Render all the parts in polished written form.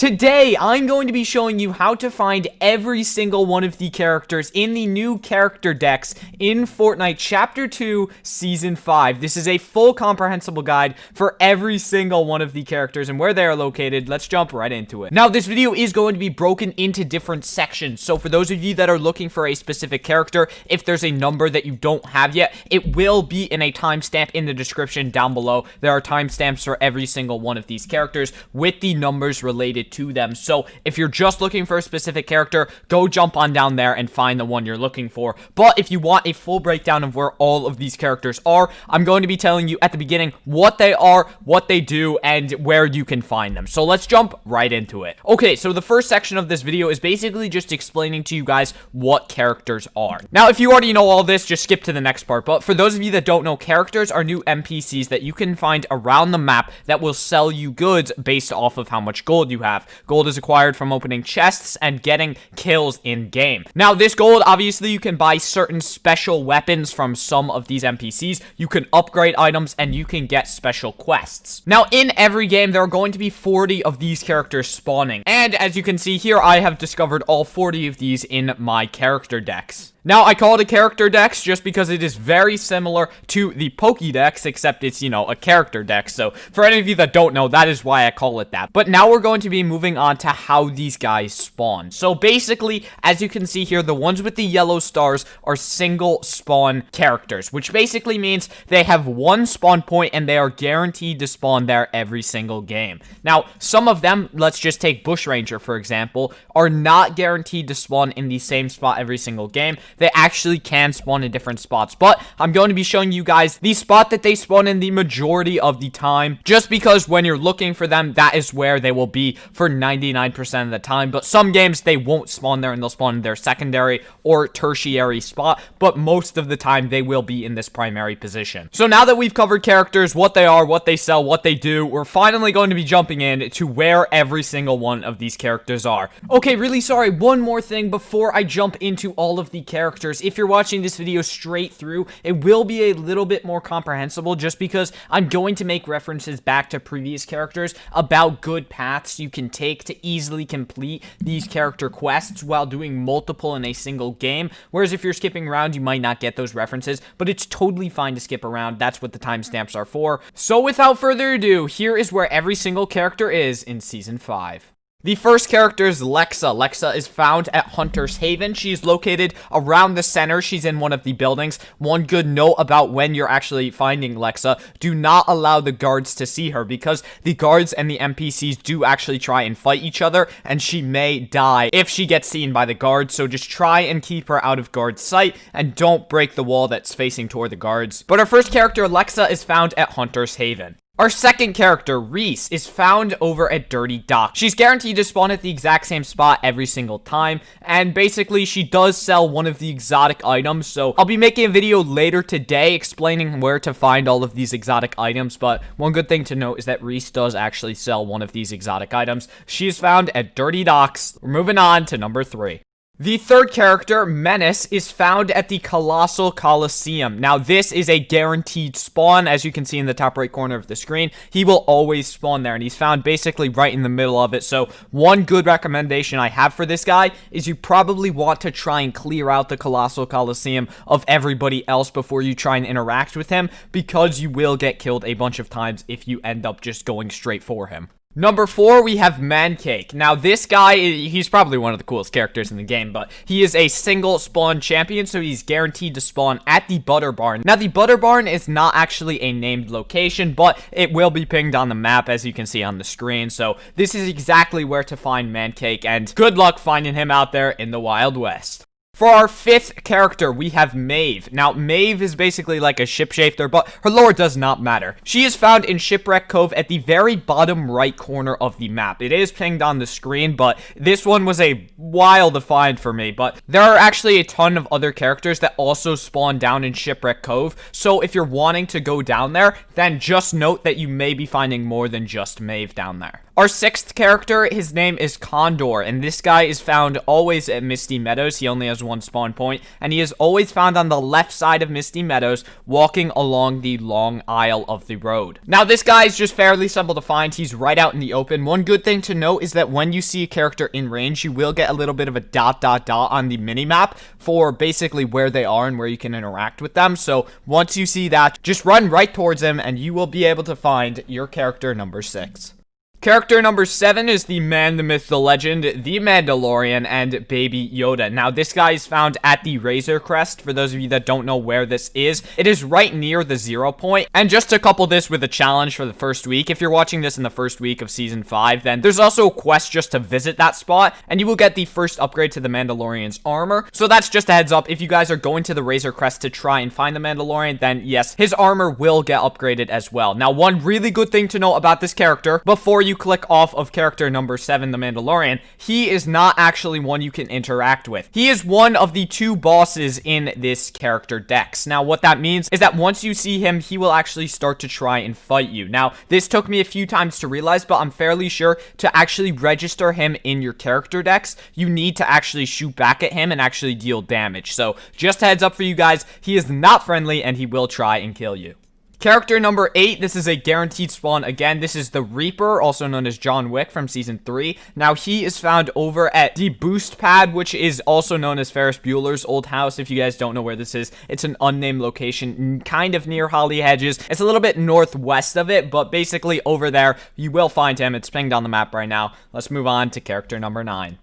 Today, I'm going to be showing you how to find every single one of the characters in the new character decks in Fortnite Chapter 2, Season 5. This is a full comprehensible guide for every single one of the characters and where they are located. Let's jump right into it. Now, this video is going to be broken into different sections, so for those of you that are looking for a specific character, if there's a number that you don't have yet, it will be in a timestamp in the description down below. There are timestamps for every single one of these characters with the numbers related to them. So if you're just looking for a specific character, go jump on down there and find the one you're looking for. But if you want a full breakdown of where all of these characters are, I'm going to be telling you at the beginning what they are, what they do, and where you can find them. So let's jump right into it. Okay, so the first section of this video is basically just explaining to you guys what characters are. Now, if you already know all this, just skip to the next part. But for those of you that don't know, characters are new NPCs that you can find around the map that will sell you goods based off of how much gold you have. Gold is acquired from opening chests and getting kills in game. Now, this gold, obviously, you can buy certain special weapons from some of these NPCs. You can upgrade items and you can get special quests. Now, in every game, there are going to be 40 of these characters spawning. And as you can see here, I have discovered all 40 of these in my character decks. Now, I call it a character dex just because it is very similar to the Pokédex, except it's, a character dex. So, for any of you that don't know, that is why I call it that. But now we're going to be moving on to how these guys spawn. So, basically, as you can see here, the ones with the yellow stars are single spawn characters, which basically means they have one spawn point and they are guaranteed to spawn there every single game. Now, some of them, let's just take Bushranger, for example, are not guaranteed to spawn in the same spot every single game. They actually can spawn in different spots, but I'm going to be showing you guys the spot that they spawn in the majority of the time, just because when you're looking for them, that is where they will be for 99% of the time. But some games, they won't spawn there and they'll spawn in their secondary or tertiary spot, but most of the time, they will be in this primary position. So now that we've covered characters, what they are, what they sell, what they do, we're finally going to be jumping in to where every single one of these characters are. Okay, really sorry, one more thing before I jump into all of the characters. If you're watching this video straight through, it will be a little bit more comprehensible just because I'm going to make references back to previous characters about good paths you can take to easily complete these character quests while doing multiple in a single game. Whereas if you're skipping around, you might not get those references, but it's totally fine to skip around. That's what the timestamps are for. So without further ado, here is where every single character is in Season 5. The first character is Lexa. Lexa is found at Hunter's Haven. She's located around the center. She's in one of the buildings. One good note about when you're actually finding Lexa, do not allow the guards to see her because the guards and the NPCs do actually try and fight each other and she may die if she gets seen by the guards. So just try and keep her out of guards' sight and don't break the wall that's facing toward the guards. But our first character, Lexa, is found at Hunter's Haven. Our second character, Resse, is found over at Dirty Dock. She's guaranteed to spawn at the exact same spot every single time, and basically she does sell one of the exotic items, so I'll be making a video later today explaining where to find all of these exotic items, but one good thing to note is that Resse does actually sell one of these exotic items. She is found at Dirty Docks. We're moving on to number 3. The third character, Menace, is found at the Colossal Coliseum. Now, this is a guaranteed spawn, as you can see in the top right corner of the screen. He will always spawn there, and he's found basically right in the middle of it. So, one good recommendation I have for this guy is you probably want to try and clear out the Colossal Coliseum of everybody else before you try and interact with him, because you will get killed a bunch of times if you end up just going straight for him. Number 4, we have Mancake. Now, this guy, he's probably one of the coolest characters in the game, but he is a single spawn champion, so he's guaranteed to spawn at the Butter Barn. Now, the Butter Barn is not actually a named location, but it will be pinged on the map, as you can see on the screen, so this is exactly where to find Mancake, and good luck finding him out there in the Wild West. For our fifth character, we have Mave. Now, Mave is basically like a shapeshifter, but her lore does not matter. She is found in Shipwreck Cove at the very bottom right corner of the map. It is pinged on the screen, but this one was a while to find for me. But there are actually a ton of other characters that also spawn down in Shipwreck Cove, so if you're wanting to go down there, then just note that you may be finding more than just Mave down there. Our 6th character, his name is Kondor, and this guy is found always at Misty Meadows. He only has one spawn point, and he is always found on the left side of Misty Meadows, walking along the long aisle of the road. Now, this guy is just fairly simple to find. He's right out in the open. One good thing to note is that when you see a character in range, you will get a little bit of a ... on the minimap for basically where they are and where you can interact with them. So once you see that, just run right towards him, and you will be able to find your character number 6. Character number 7 is the man, the myth, the legend, the Mandalorian, and Baby Yoda. Now, this guy is found at the Razor Crest. For those of you that don't know where this is, it is right near the 0 point. And just to couple this with a challenge for the first week, if you're watching this in the first week of Season 5, then there's also a quest just to visit that spot, and you will get the first upgrade to the Mandalorian's armor. So that's just a heads up. If you guys are going to the Razor Crest to try and find the Mandalorian, then yes, his armor will get upgraded as well. Now, one really good thing to know about this character, before you click off of character number 7, the Mandalorian, he is not actually one you can interact with. He is one of the 2 bosses in this character dex. Now, what that means is that once you see him, he will actually start to try and fight you. Now, this took me a few times to realize, but I'm fairly sure to actually register him in your character dex, you need to actually shoot back at him and actually deal damage. So, just a heads up for you guys, he is not friendly and he will try and kill you. Character number 8, this is a guaranteed spawn. Again, this is the Reaper, also known as John Wick from Season 3. Now, he is found over at the Boost Pad, which is also known as Ferris Bueller's old house. If you guys don't know where this is, it's an unnamed location, kind of near Holly Hedges. It's a little bit northwest of it, but basically over there, you will find him. It's pinged on the map right now. Let's move on to character number 9.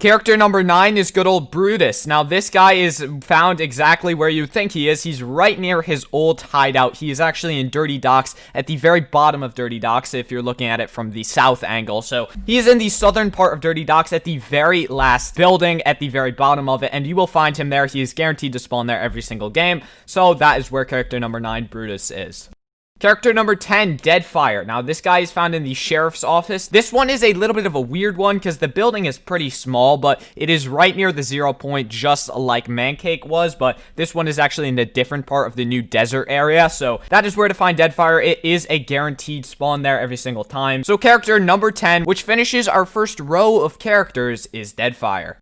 Character number 9 is good old Brutus. Now, this guy is found exactly where you think he is. He's right near his old hideout. He is actually in Dirty Docks, at the very bottom of Dirty Docks, if you're looking at it from the south angle. So, he is in the southern part of Dirty Docks, at the very last building, at the very bottom of it, and you will find him there. He is guaranteed to spawn there every single game. So, that is where character number 9, Brutus, is. Character number 10, Deadfire. Now, this guy is found in the sheriff's office. This one is a little bit of a weird one because the building is pretty small, but it is right near the 0 point, just like Mancake was, but this one is actually in a different part of the new desert area, so that is where to find Deadfire. It is a guaranteed spawn there every single time. So character number 10, which finishes our first row of characters, is Deadfire.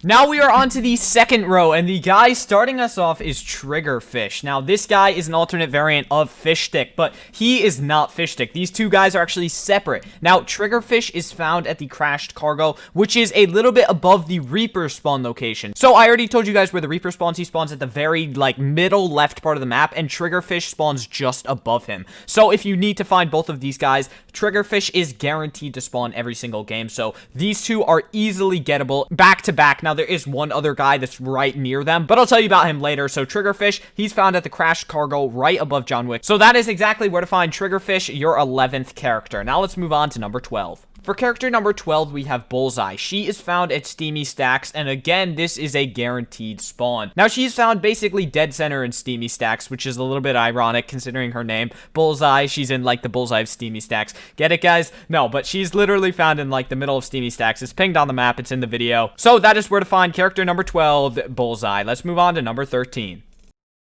Now we are on to the second row, and the guy starting us off is Triggerfish. Now, this guy is an alternate variant of Fishstick, but he is not Fishstick. These 2 guys are actually separate. Now, Triggerfish is found at the crashed cargo, which is a little bit above the Reaper spawn location. So, I already told you guys where the Reaper spawns. He spawns at the very, middle left part of the map, and Triggerfish spawns just above him. So, if you need to find both of these guys, Triggerfish is guaranteed to spawn every single game. So, these 2 are easily gettable back to back. Now, there is one other guy that's right near them, but I'll tell you about him later. So Triggerfish, he's found at the crashed cargo right above John Wick. So that is exactly where to find Triggerfish, your 11th character. Now let's move on to number 12. For character number 12, we have Bullseye. She is found at Steamy Stacks, and again, this is a guaranteed spawn. Now, she's found basically dead center in Steamy Stacks, which is a little bit ironic considering her name. Bullseye, she's in, the Bullseye of Steamy Stacks. Get it, guys? No, but she's literally found in, the middle of Steamy Stacks. It's pinged on the map. It's in the video. So, that is where to find character number 12, Bullseye. Let's move on to number 13.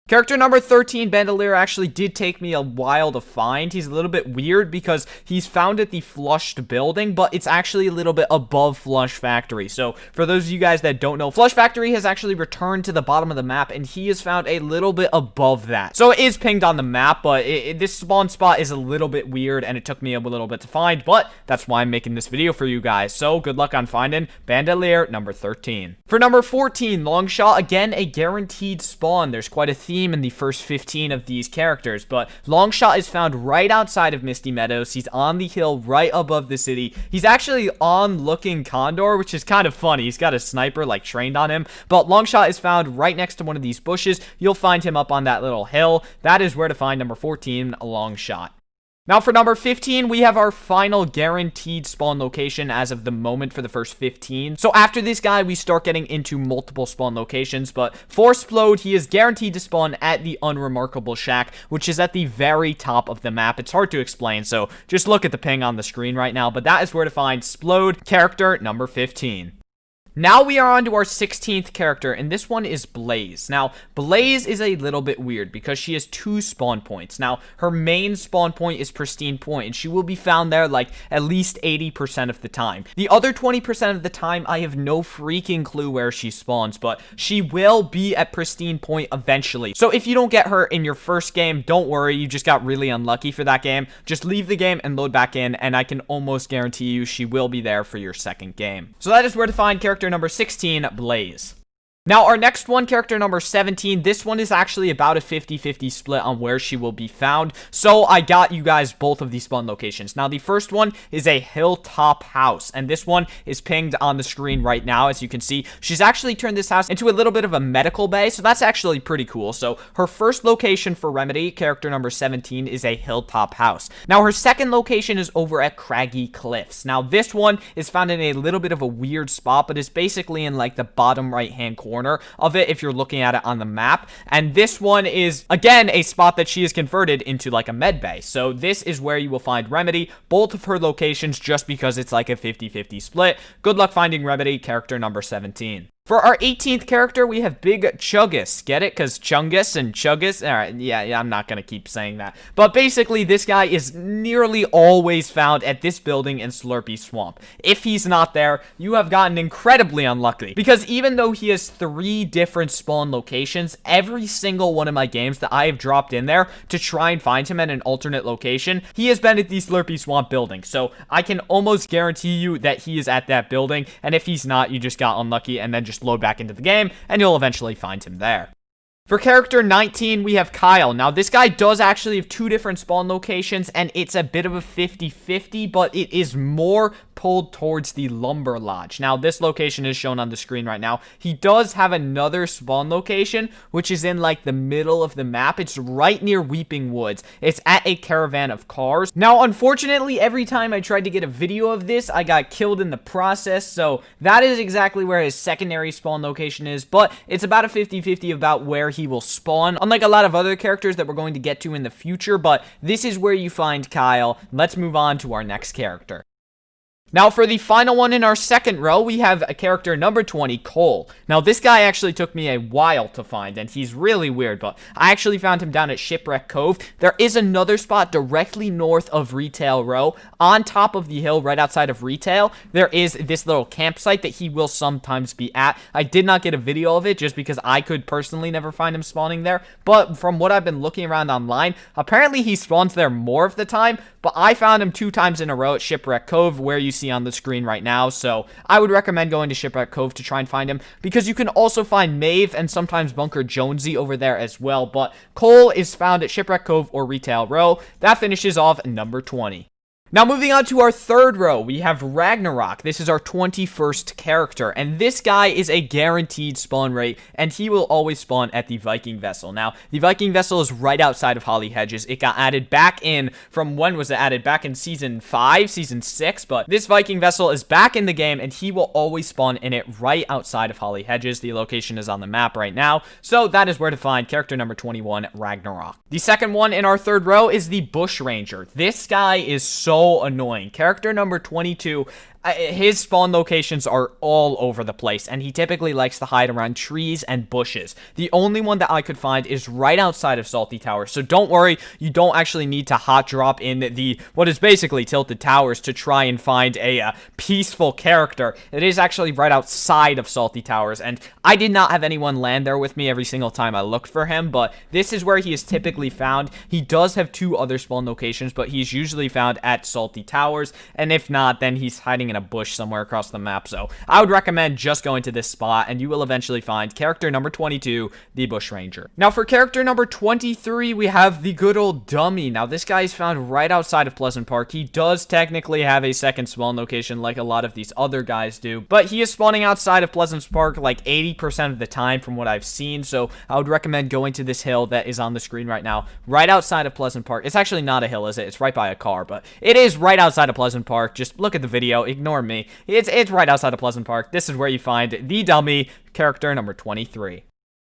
Character number 13, Bandolier, actually did take me a while to find. He's a little bit weird because he's found at the Flushed building, but it's actually a little bit above Flush Factory. So, for those of you guys that don't know, Flush Factory has actually returned to the bottom of the map, and he is found a little bit above that. So, it is pinged on the map, but this spawn spot is a little bit weird, and it took me a little bit to find, but that's why I'm making this video for you guys. So, good luck on finding Bandolier number 13. For number 14, Longshot, again, a guaranteed spawn. There's quite a theme in the first 15 of these characters, but Longshot is found right outside of Misty Meadows. He's on the hill right above the city. He's actually on looking Kondor, which is kind of funny. He's got a sniper trained on him, but Longshot is found right next to one of these bushes. You'll find him up on that little hill. That is where to find number 14, Longshot. Now for number 15, we have our final guaranteed spawn location as of the moment for the first 15. So after this guy, we start getting into multiple spawn locations, but for Splode, he is guaranteed to spawn at the Unremarkable Shack, which is at the very top of the map. It's hard to explain, so just look at the ping on the screen right now, but that is where to find Splode, character number 15. Now we are on to our 16th character, and this one is Blaze. Now, Blaze is a little bit weird because she has 2 spawn points. Now, her main spawn point is Pristine Point, and she will be found there like at least 80% of the time. The other 20% of the time, I have no freaking clue where she spawns, but she will be at Pristine Point eventually. So if you don't get her in your first game, don't worry, you just got really unlucky for that game. Just leave the game and load back in, and I can almost guarantee you she will be there for your second game. So that is where to find character number 16, Blaze. Now, our next one, character number 17, this one is actually about a 50-50 split on where she will be found. So I got you guys both of these spawn locations. Now, the first one is a hilltop house, and this one is pinged on the screen right now. As you can see, she's actually turned this house into a little bit of a medical bay, so that's actually pretty cool. So her first location for Remedy, character number 17, is a hilltop house. Now, her second location is over at Craggy Cliffs. Now, this one is found in a little bit of a weird spot, but is basically in like the bottom right-hand corner of it if you're looking at it on the map. And this one is again a spot that she has converted into like a med bay. So this is where you will find Remedy, both of her locations, just because it's like a 50-50 split. Good luck finding Remedy, character number 17. For our 18th character, we have Big Chuggus. Get it? Because Chungus and Chuggus. Alright, yeah, I'm not going to keep saying that. But basically, this guy is nearly always found at this building in Slurpy Swamp. If he's not there, you have gotten incredibly unlucky. Because even though he has 3 different spawn locations, every single one of my games that I have dropped in there to try and find him at an alternate location, he has been at the Slurpy Swamp building. So I can almost guarantee you that he is at that building. And if he's not, you just got unlucky and then just load back into the game, and you'll eventually find him there. For character 19, we have Kyle. Now, this guy does actually have 2 different spawn locations, and it's a bit of a 50-50, but it is more pulled towards the Lumber Lodge. Now, this location is shown on the screen right now. He does have another spawn location, which is in, like, the middle of the map. It's right near Weeping Woods. It's at a caravan of cars. Now, unfortunately, every time I tried to get a video of this, I got killed in the process, so that is exactly where his secondary spawn location is, but it's about a 50-50 about where he will spawn, unlike a lot of other characters that we're going to get to in the future. But this is where you find Kyle. Let's move on to our next character. Now, for the final one in our second row, we have a character number 20, Cole. Now, this guy actually took me a while to find, and he's really weird, but I actually found him down at Shipwreck Cove. There is another spot directly north of Retail Row. On top of the hill, right outside of Retail, there is this little campsite that he will sometimes be at. I did not get a video of it just because I could personally never find him spawning there, but from what I've been looking around online, apparently he spawns there more of the time, but I found him 2 times in a row at Shipwreck Cove, where you see on the screen right now. So I would recommend going to Shipwreck Cove to try and find him, because you can also find Mave and sometimes Bunker Jonesy over there as well. But Cole is found at Shipwreck Cove or Retail Row. That finishes off number 20. Now, moving on to our third row, we have Ragnarok. This is our 21st character, and this guy is a guaranteed spawn rate, and he will always spawn at the Viking Vessel. Now, the Viking Vessel is right outside of Holly Hedges. It got added back in from, when was it added? Back in Season 5, Season 6, but this Viking Vessel is back in the game, and he will always spawn in it right outside of Holly Hedges. The location is on the map right now, so that is where to find character number 21, Ragnarok. The second one in our third row is the Bushranger. This guy is so annoying. Character number 22, his spawn locations are all over the place, and he typically likes to hide around trees and bushes. The only one that I could find is right outside of Salty Towers, so don't worry, you don't actually need to hot drop in the, what is basically Tilted Towers, to try and find a peaceful character. It is actually right outside of Salty Towers, and I did not have anyone land there with me every single time I looked for him, but this is where he is typically found. He does have 2 other spawn locations, but he's usually found at Salty Towers, and if not, then he's hiding in a bush somewhere across the map. So I would recommend just going to this spot, and you will eventually find character number 22, the Bushranger. Now, for character number 23, we have the good old Dummy. Now, this guy is found right outside of Pleasant Park. He does technically have a second spawn location like a lot of these other guys do, but he is spawning outside of Pleasant Park like 80% of the time from what I've seen. So I would recommend going to this hill that is on the screen right now, right outside of Pleasant Park. It's actually not a hill, is it? It's right by a car, but it is right outside of Pleasant Park. Just look at the video, ignore me. It's right outside of Pleasant Park. This is where you find the Dummy, character number 23.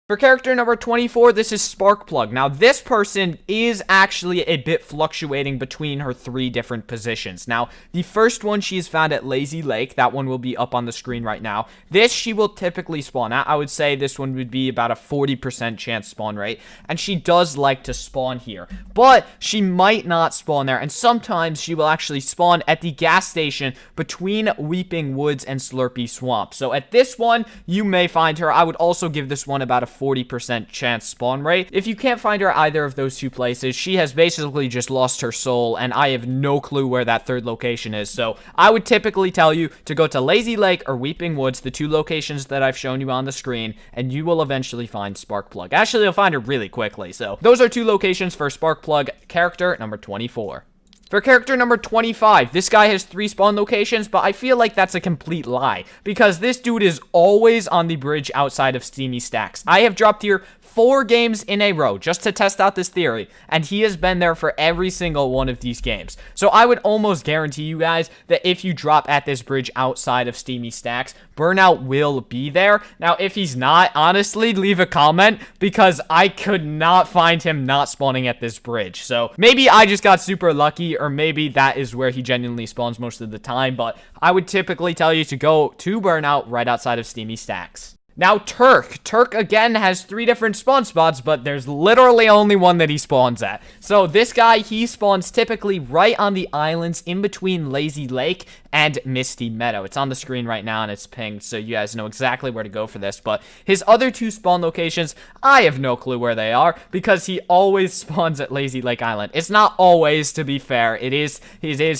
For character number 24, this is Sparkplug. Now, this person is actually a bit fluctuating between her 3 different positions. Now, the first one she is found at Lazy Lake. That one will be up on the screen right now. This, she will typically spawn at. I would say this one would be about a 40% chance spawn rate. And she does like to spawn here. But she might not spawn there. And sometimes she will actually spawn at the gas station between Weeping Woods and Slurpy Swamp. So at this one, you may find her. I would also give this one about a 40% chance spawn rate. If you can't find her either of those 2 places, she has basically just lost her soul, and I have no clue where that 3rd location is. So I would typically tell you to go to Lazy Lake or Weeping Woods, the 2 locations that I've shown you on the screen, and you will eventually find Sparkplug. Actually, you'll find her really quickly. So those are 2 locations for Sparkplug character number 24. For character number 25, this guy has 3 spawn locations, but I feel like that's a complete lie, because this dude is always on the bridge outside of Steamy Stacks. I have dropped here 4 games in a row just to test out this theory, and he has been there for every single one of these games. So I would almost guarantee you guys that if you drop at this bridge outside of Steamy Stacks, Burnout will be there. Now, if he's not, honestly, leave a comment, because I could not find him not spawning at this bridge. So maybe I just got super lucky, or maybe that is where he genuinely spawns most of the time, but I would typically tell you to go to Burnout right outside of Steamy Stacks. Now, Turk. Turk, again, has 3 different spawn spots, but there's literally only one that he spawns at. So, this guy, he spawns typically right on the islands in between Lazy Lake and Misty Meadow. It's on the screen right now, and it's pinged, so you guys know exactly where to go for this. But his other 2 spawn locations, I have no clue where they are, because he always spawns at Lazy Lake Island. It's not always, to be fair. It is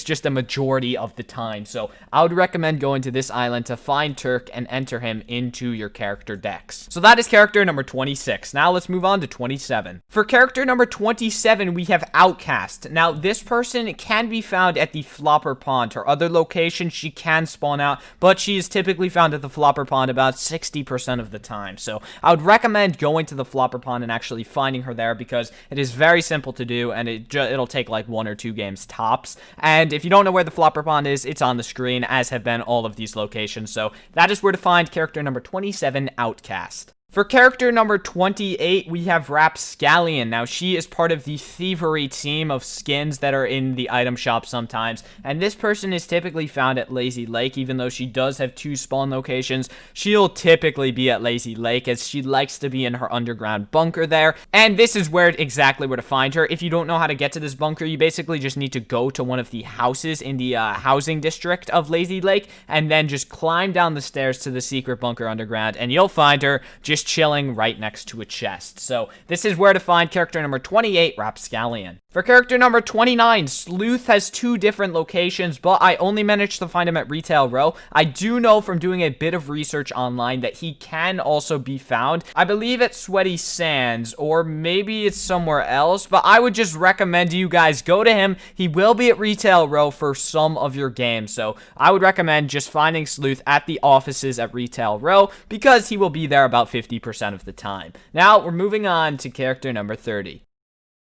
just a majority of the time. So, I would recommend going to this island to find Turk and enter him into your character decks. So that is character number 26. Now let's move on to 27. For character number 27, we have Outcast. Now this person can be found at the Flopper Pond. Her other location, she can spawn out, but she is typically found at the Flopper Pond about 60% of the time. So I would recommend going to the Flopper Pond and actually finding her there, because it is very simple to do, and it'll take like 1 or 2 games tops. And if you don't know where the Flopper Pond is, it's on the screen, as have been all of these locations. So that is where to find character number 27, Outcast. For character number 28, we have Rapscallion. Now, she is part of the thievery team of skins that are in the item shop sometimes, and this person is typically found at Lazy Lake. Even though she does have 2 spawn locations, she'll typically be at Lazy Lake, as she likes to be in her underground bunker there, and this is exactly where to find her. If you don't know how to get to this bunker, you basically just need to go to one of the houses in the housing district of Lazy Lake, and then just climb down the stairs to the secret bunker underground, and you'll find her just chilling right next to a chest. So this is where to find character number 28, Rapscallion. For character number 29, Sleuth has 2 different locations, but I only managed to find him at Retail Row. I do know from doing a bit of research online that he can also be found, I believe, at Sweaty Sands, or maybe it's somewhere else, but I would just recommend you guys go to him. He will be at Retail Row for some of your games, so I would recommend just finding Sleuth at the offices at Retail Row, because he will be there about 50% of the time. Now, we're moving on to character number 30.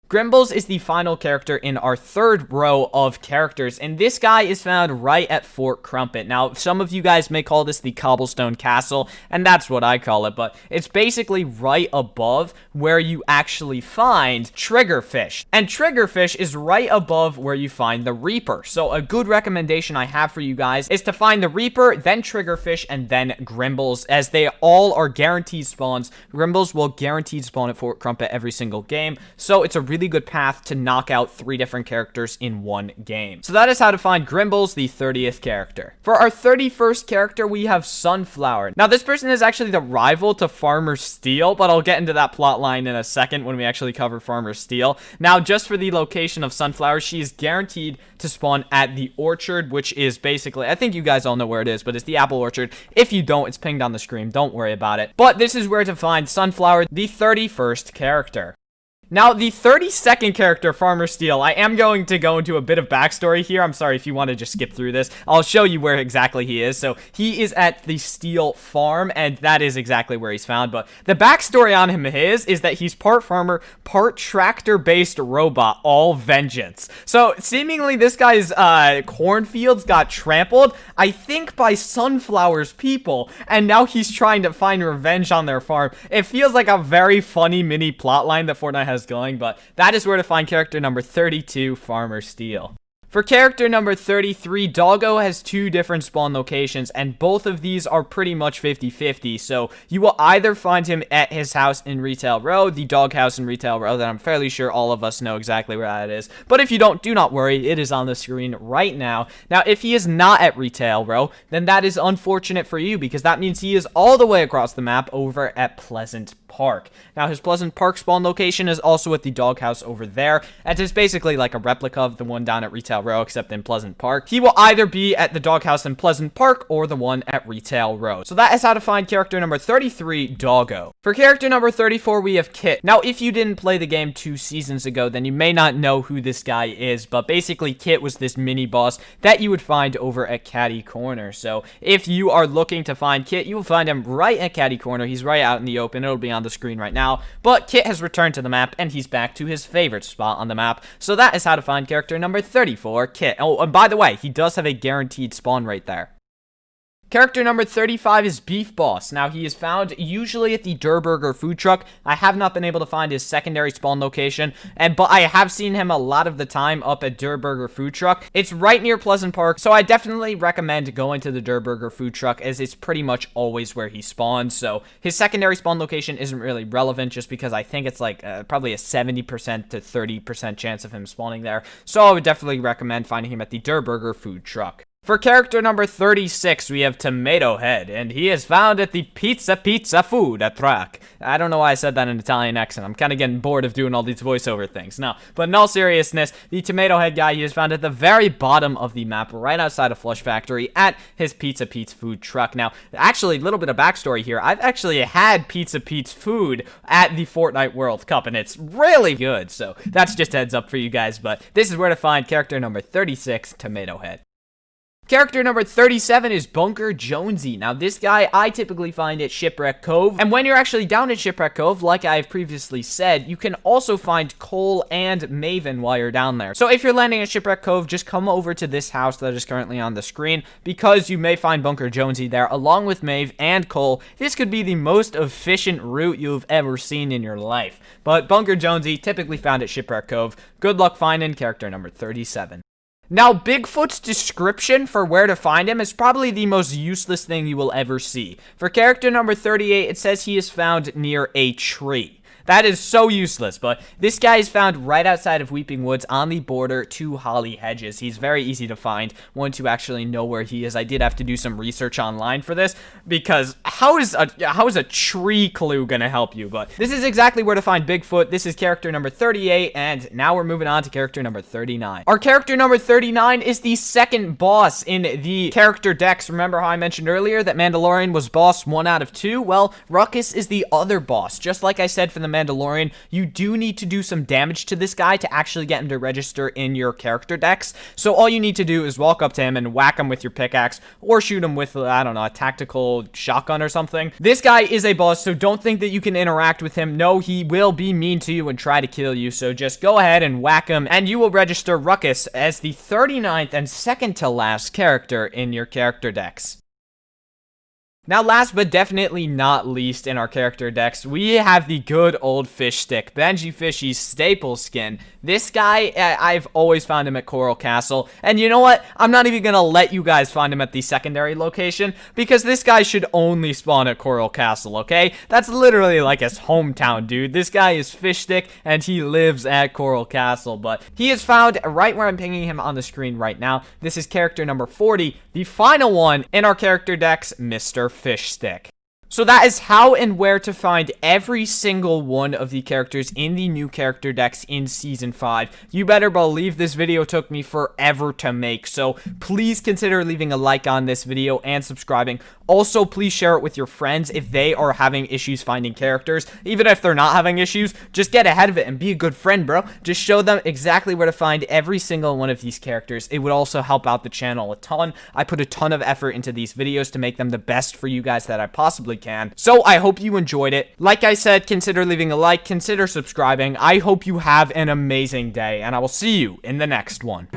Grimbles is the final character in our 3rd row of characters, and this guy is found right at Fort Crumpet. Now, some of you guys may call this the Cobblestone Castle, and that's what I call it, but it's basically right above where you actually find Triggerfish. And Triggerfish is right above where you find the Reaper. So a good recommendation I have for you guys is to find the Reaper, then Triggerfish, and then Grimbles, as they all are guaranteed spawns. Grimbles will guaranteed spawn at Fort Crumpet every single game, so it's a really good path to knock out 3 different characters in one game. So that is how to find Grimbles, the 30th character. For our 31st character, we have Sunflower. Now, this person is actually the rival to Farmer Steel, but I'll get into that plot line in a second when we actually cover Farmer Steel. Now, just for the location of Sunflower, she is guaranteed to spawn at the orchard, which is basically, I think you guys all know where it is, but it's the apple orchard. If you don't, it's pinged on the screen. Don't worry about it. But this is where to find Sunflower, the 31st character. Now, the 32nd character, Farmer Steel, I am going to go into a bit of backstory here. I'm sorry if you want to just skip through this. I'll show you where exactly he is. So, he is at the Steel Farm, and that is exactly where he's found. But the backstory on him is that he's part farmer, part tractor-based robot, all vengeance. So, seemingly this guy's cornfields got trampled, I think by Sunflower's people, and now he's trying to find revenge on their farm. It feels like a very funny mini plotline that Fortnite has going, but that is where to find character number 32, Farmer Steel. For character number 33, Doggo has two different spawn locations, and both of these are pretty much 50-50, so you will either find him at his house in Retail Row, the doghouse in Retail Row, that I'm fairly sure all of us know exactly where that is, but if you don't, do not worry, it is on the screen right now. Now, if he is not at Retail Row, then that is unfortunate for you, because that means he is all the way across the map over at Pleasant Park. Now, his Pleasant Park spawn location is also at the doghouse over there. It is basically like a replica of the one down at Retail Row, except in Pleasant Park. He will either be at the doghouse in Pleasant Park or the one at Retail Row. So that is how to find character number 33, Doggo. For character number 34, we have Kit. Now, if you didn't play the game 2 seasons ago, then you may not know who this guy is, but basically Kit was this mini boss that you would find over at Catty Corner. So if you are looking to find Kit, you will find him right at Catty Corner. He's right out in the open. It'll be on the screen right now, but Kit has returned to the map and he's back to his favorite spot on the map. So that is how to find character number 34, Kit. Oh, and by the way, he does have a guaranteed spawn right there. Character number 35 is Beef Boss. Now, he is found usually at the Durburger food truck. I have not been able to find his secondary spawn location, but I have seen him a lot of the time up at Durburger food truck. It's right near Pleasant Park, so I definitely recommend going to the Durburger food truck, as it's pretty much always where he spawns. So his secondary spawn location isn't really relevant, just because I think it's like probably a 70% to 30% chance of him spawning there. So I would definitely recommend finding him at the Durburger food truck. For character number 36, we have Tomato Head, and he is found at the Pizza food truck. I don't know why I said that in an Italian accent. I'm kind of getting bored of doing all these voiceover things. No, but in all seriousness, the Tomato Head guy, he is found at the very bottom of the map, right outside of Flush Factory, at his Pizza food truck. Now, actually, a little bit of backstory here. I've actually had Pizza food at the Fortnite World Cup, and it's really good. So that's just a heads up for you guys, but this is where to find character number 36, Tomato Head. Character number 37 is Bunker Jonesy. Now, this guy I typically find at Shipwreck Cove, and when you're actually down at Shipwreck Cove, like I've previously said, you can also find Cole and Maven while you're down there. So if you're landing at Shipwreck Cove, just come over to this house that is currently on the screen, because you may find Bunker Jonesy there, along with Mave and Cole. This could be the most efficient route you've ever seen in your life. But Bunker Jonesy, typically found at Shipwreck Cove. Good luck finding character number 37. Now, Bigfoot's description for where to find him is probably the most useless thing you will ever see. For character number 38, it says he is found near a tree. That is so useless, but this guy is found right outside of Weeping Woods on the border to Holly Hedges. He's very easy to find once you actually know where he is. I did have to do some research online for this, because how is a tree clue gonna help you? But this is exactly where to find Bigfoot. This is character number 38, and now we're moving on to character number 39. Our character number 39 is the second boss in the character decks. Remember how I mentioned earlier that Mandalorian was boss 1 out of 2? Well, Ruckus is the other boss. Just like I said for the Mandalorian, you do need to do some damage to this guy to actually get him to register in your character decks. So all you need to do is walk up to him and whack him with your pickaxe, or shoot him with, I don't know, a tactical shotgun or something. This guy is a boss, so don't think that you can interact with him. No, he will be mean to you and try to kill you, so just go ahead and whack him, and you will register Ruckus as the 39th and second to last character in your character decks. Now, last but definitely not least in our character decks, we have the good old Fishstick, Benji Fishy's staple skin. This guy, I've always found him at Coral Castle, and you know what? I'm not even gonna let you guys find him at the secondary location, because this guy should only spawn at Coral Castle, okay? That's literally like his hometown, dude. This guy is Fishstick, and he lives at Coral Castle, but he is found right where I'm pinging him on the screen right now. This is character number 40, the final one in our character decks, Mr. Fishstick. So that is how and where to find every single one of the characters in the new character decks in Season 5. You better believe this video took me forever to make, so please consider leaving a like on this video and subscribing. Also, please share it with your friends if they are having issues finding characters. Even if they're not having issues, just get ahead of it and be a good friend, bro. Just show them exactly where to find every single one of these characters. It would also help out the channel a ton. I put a ton of effort into these videos to make them the best for you guys that I possibly can. So I hope you enjoyed it. Like I said, consider leaving a like, consider subscribing. I hope you have an amazing day, and I will see you in the next one.